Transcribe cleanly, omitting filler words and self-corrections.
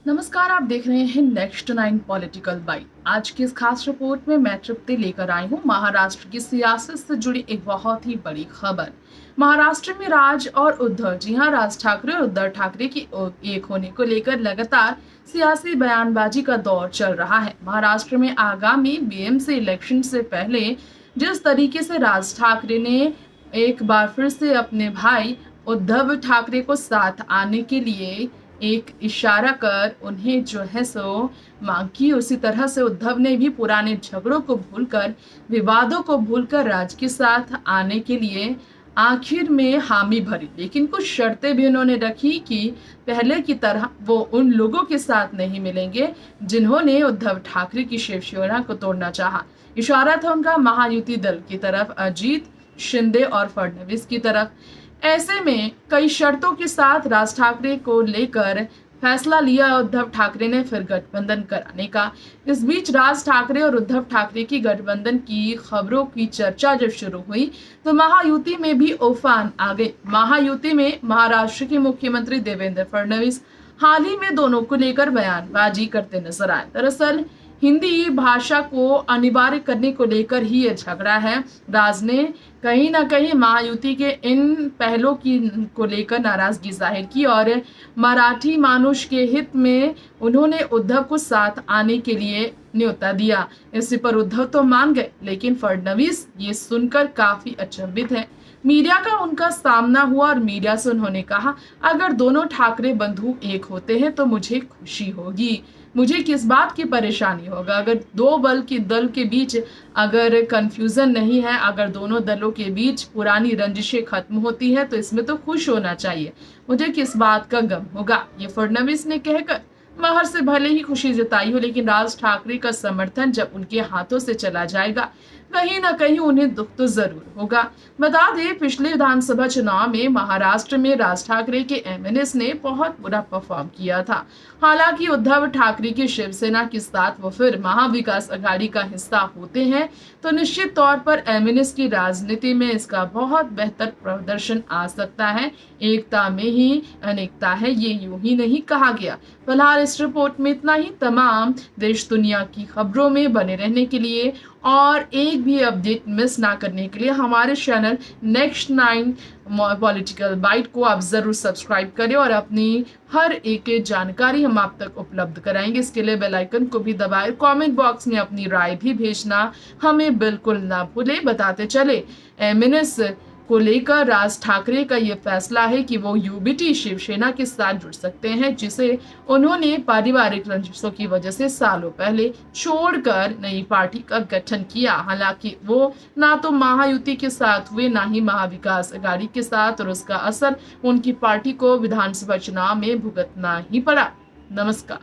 नमस्कार, आप देख रहे हैं नेक्स्ट 9 पॉलिटिकल बाइट। आज की इस खास रिपोर्ट में मैं तृप्ति लेकर आई हूं महाराष्ट्र की सियासत से जुड़ी एक बहुत ही बड़ी खबर। महाराष्ट्र में राज और उद्धव, जी हां, राज ठाकरे और उद्धव ठाकरे की एक होने को लेकर लगातार सियासी बयानबाजी का दौर चल रहा है। महाराष्ट्र में आगामी बीएमसी इलेक्शन से पहले जिस तरीके से राज ठाकरे ने एक बार फिर से अपने भाई उद्धव ठाकरे को साथ आने के लिए एक इशारा कर उन्हें जो है सो मांग की, उसी तरह से उद्धव ने भी पुराने झगड़ों को भूलकर, विवादों को भूलकर राज के साथ आने के लिए आखिर में हामी भरी। लेकिन कुछ शर्तें भी उन्होंने रखी कि पहले की तरह वो उन लोगों के साथ नहीं मिलेंगे जिन्होंने उद्धव ठाकरे की शिवसेना को तोड़ना चाहा। इशारा था उनका महायुति दल की तरफ, अजीत, शिंदे और फडणवीस की तरफ। ऐसे में कई शर्तों के साथ राज ठाकरे को लेकर फैसला लिया उद्धव ठाकरे ने फिर गठबंधन कराने का। इस बीच राज ठाकरे और उद्धव ठाकरे की गठबंधन की खबरों की चर्चा जब शुरू हुई तो महायुति में भी उफान आ गई। महायुति में महाराष्ट्र के मुख्यमंत्री देवेंद्र फडणवीस हाल ही में दोनों को लेकर बयानबाजी करते नजर आए। दरअसल हिंदी भाषा को अनिवार्य करने को लेकर ही ये झगड़ा है। राज ने कहीं ना कहीं महायुति के इन पहलों को लेकर नाराजगी जाहिर की और मराठी मानुष के हित में उन्होंने उद्धव को साथ आने के लिए न्योता दिया। इसी पर उद्धव तो मान गए, लेकिन फडणवीस ये सुनकर काफी अचंभित है। मीडिया का उनका सामना हुआ और मीडिया से उन्होंने कहा, अगर दोनों ठाकरे बंधु एक होते हैं तो मुझे खुशी होगी, मुझे किस बात की परेशानी होगा। अगर दो दल के बीच अगर कंफ्यूजन नहीं है, अगर दोनों दलों के बीच पुरानी रंजिशें खत्म होती है तो इसमें तो खुश होना चाहिए, मुझे किस बात का गम होगा, ये फडणवीस ने कहकर महर से भले ही खुशी जताई हो, लेकिन राज ठाकरे का समर्थन जब उनके हाथों से चला जाएगा कहीं ना कहीं उन्हें दुख तो जरूर होगा। बता दें, पिछले विधानसभा चुनाव में महाराष्ट्र में राज ठाकरे के एमएनएस ने बहुत बुरा परफॉर्म किया था। हालांकि उद्धव ठाकरे की शिवसेना के साथ वो फिर महाविकास आघाड़ी का हिस्सा होते हैं तो निश्चित तौर पर एमएनएस की राजनीति में इसका बहुत बेहतर प्रदर्शन आ सकता है। एकता में ही अनेकता है, ये यूं ही नहीं कहा गया। फिलहाल इस रिपोर्ट में इतना ही। तमाम देश दुनिया की खबरों में बने रहने के लिए और एक भी अपडेट मिस ना करने के लिए हमारे चैनल नेक्स्ट 9 पॉलिटिकल बाइट को आप जरूर सब्सक्राइब करें और अपनी हर एक जानकारी हम आप तक उपलब्ध कराएंगे। इसके लिए बेल आइकन को भी दबाएं। कमेंट बॉक्स में अपनी राय भी भेजना हमें बिल्कुल ना भूलें। बताते चले, एमएनएस को लेकर राज ठाकरे का ये फैसला है कि वो यूबीटी शिवसेना के साथ जुड़ सकते हैं, जिसे उन्होंने पारिवारिक रंजिशों की वजह से सालों पहले छोड़कर नई पार्टी का गठन किया। हालांकि वो ना तो महायुति के साथ हुए, ना ही महाविकास आघाड़ी के साथ, और उसका असर उनकी पार्टी को विधानसभा चुनाव में भुगतना ही पड़ा। नमस्कार।